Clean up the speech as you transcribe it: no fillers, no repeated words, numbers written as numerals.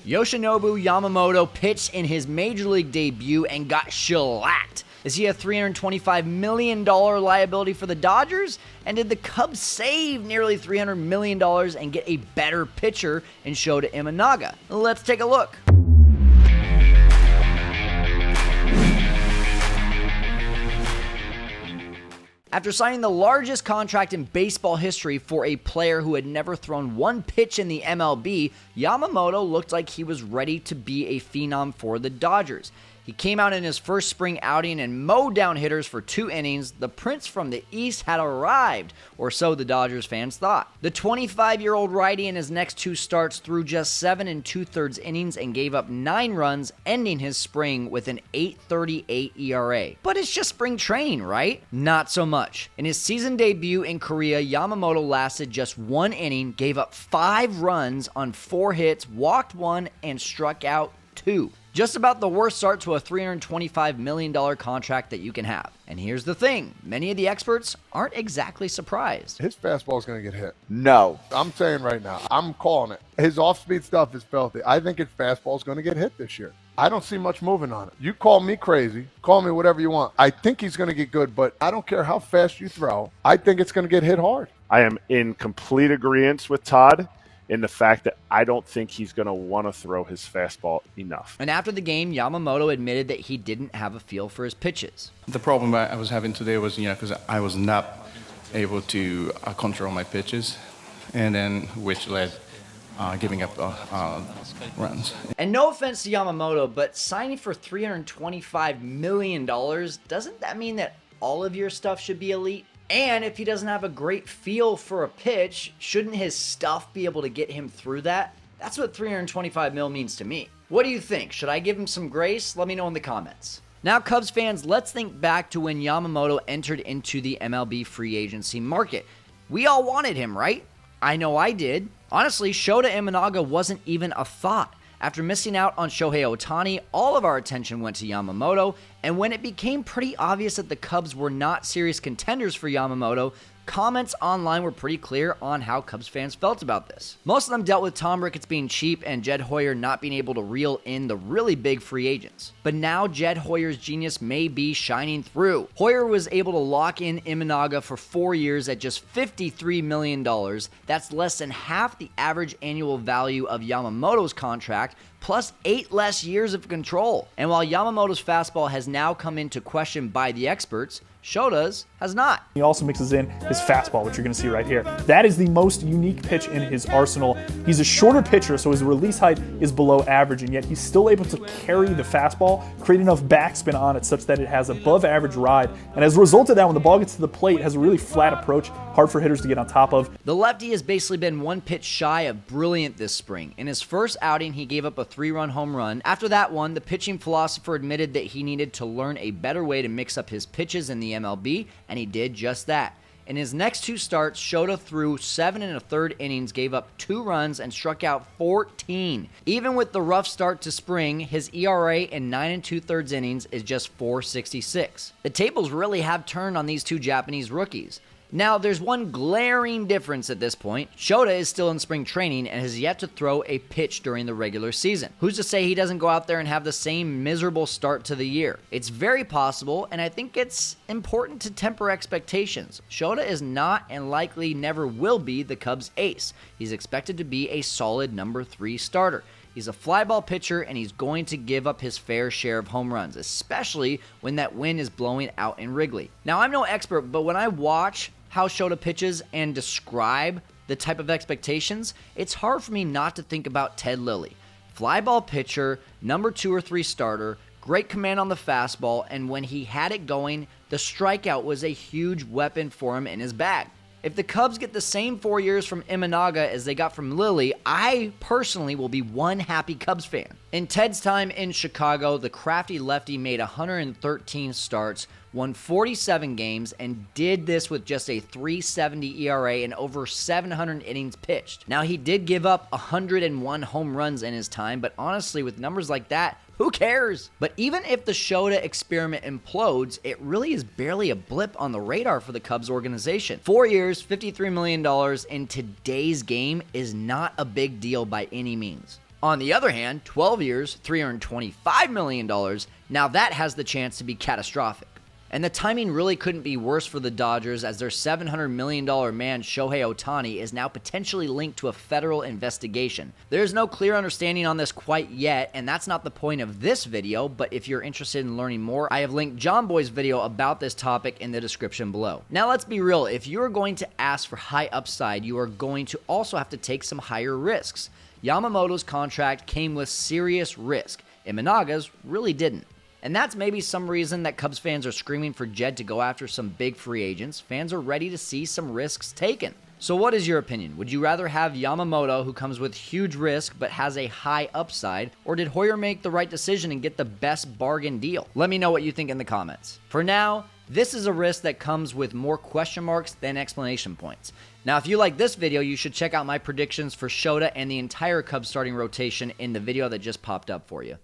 Yoshinobu Yamamoto pitched in his major league debut and got shellacked. Is he a $325 million liability for the Dodgers? And did the Cubs save nearly $300 million and get a better pitcher in Shota Imanaga? Let's take a look. After signing the largest contract in baseball history for a player who had never thrown one pitch in the MLB, Yamamoto looked like he was ready to be a phenom for the Dodgers. He came out in his first spring outing and mowed down hitters for 2 innings. The Prince from the East had arrived, or so the Dodgers fans thought. The 25-year-old righty in his next 2 starts threw just 7 2/3 innings and gave up 9 runs, ending his spring with an 8.38 ERA. But it's just spring training, right? Not so much. In his season debut in Korea, Yamamoto lasted just 1 inning, gave up 5 runs on 4 hits, walked 1, and struck out 2. Just about the worst start to a $325 million contract that you can have. And here's the thing, many of the experts aren't exactly surprised. His fastball is going to get hit. No. I'm saying right now, I'm calling it. His off-speed stuff is filthy. I think his fastball is going to get hit this year. I don't see much moving on it. You call me crazy, call me whatever you want. I think he's going to get good, but I don't care how fast you throw. I think it's going to get hit hard. I am in complete agreement with Todd in the fact that I don't think he's going to want to throw his fastball enough. And after the game, Yamamoto admitted that he didn't have a feel for his pitches. The problem I was having today was, because I was not able to control my pitches, and then which led giving up runs. And no offense to Yamamoto, but signing for $325 million, doesn't that mean that all of your stuff should be elite? And if he doesn't have a great feel for a pitch, shouldn't his stuff be able to get him through that? That's what $325 million means to me. What do you think? Should I give him some grace? Let me know in the comments. Now, Cubs fans, let's think back to when Yamamoto entered into the MLB free agency market. We all wanted him, right? I know I did. Honestly, Shota Imanaga wasn't even a thought. After missing out on Shohei Ohtani, all of our attention went to Yamamoto, and when it became pretty obvious that the Cubs were not serious contenders for Yamamoto, comments online were pretty clear on how Cubs fans felt about this. Most of them dealt with Tom Ricketts being cheap and Jed Hoyer not being able to reel in the really big free agents. But now Jed Hoyer's genius may be shining through. Hoyer was able to lock in Imanaga for 4 years at just $53 million. That's less than half the average annual value of Yamamoto's contract, plus 8 less years of control. And while Yamamoto's fastball has now come into question by the experts, Shota's has not. He also mixes in his fastball, which you're going to see right here. That is the most unique pitch in his arsenal. He's a shorter pitcher, so his release height is below average, and yet he's still able to carry the fastball, create enough backspin on it such that it has above average ride. And as a result of that, when the ball gets to the plate, it has a really flat approach, hard for hitters to get on top of. The lefty has basically been 1 pitch shy of brilliant this spring. In his first outing, he gave up a 3-run home run. After that one, the pitching philosopher admitted that he needed to learn a better way to mix up his pitches in the MLB, and he did just that. In his next 2 starts, Shota threw 7 1/3 innings, gave up 2 runs, and struck out 14. Even with the rough start to spring, his ERA in 9 2/3 innings is just .466. The tables really have turned on these 2 Japanese rookies. Now, there's one glaring difference at this point. Shota is still in spring training and has yet to throw a pitch during the regular season. Who's to say he doesn't go out there and have the same miserable start to the year? It's very possible, and I think it's important to temper expectations. Shota is not and likely never will be the Cubs' ace. He's expected to be a solid number 3 starter. He's a fly ball pitcher, and he's going to give up his fair share of home runs, especially when that wind is blowing out in Wrigley. Now, I'm no expert, but when I watch how Shota pitches and describe the type of expectations, it's hard for me not to think about Ted Lilly. Fly ball pitcher, number 2 or 3 starter, great command on the fastball, and when he had it going, the strikeout was a huge weapon for him in his bag. If the Cubs get the same 4 years from Imanaga as they got from Lilly, I personally will be one happy Cubs fan. In Ted's time in Chicago, the crafty lefty made 113 starts, won 47 games, and did this with just a .370 ERA and over 700 innings pitched. Now, he did give up 101 home runs in his time, but honestly, with numbers like that, who cares? But even if the Shota experiment implodes, it really is barely a blip on the radar for the Cubs organization. 4 years, $53 million in today's game is not a big deal by any means. On the other hand, 12 years, $325 million, now that has the chance to be catastrophic. And the timing really couldn't be worse for the Dodgers, as their $700 million man Shohei Ohtani is now potentially linked to a federal investigation. There's no clear understanding on this quite yet, and that's not the point of this video, but if you're interested in learning more, I have linked John Boy's video about this topic in the description below. Now let's be real, if you're going to ask for high upside, you are going to also have to take some higher risks. Yamamoto's contract came with serious risk. Imanaga's really didn't. And that's maybe some reason that Cubs fans are screaming for Jed to go after some big free agents. Fans are ready to see some risks taken. So what is your opinion? Would you rather have Yamamoto, who comes with huge risk but has a high upside, or did Hoyer make the right decision and get the best bargain deal? Let me know what you think in the comments. For now, this is a risk that comes with more question marks than explanation points. Now, if you like this video, you should check out my predictions for Shota and the entire Cubs starting rotation in the video that just popped up for you.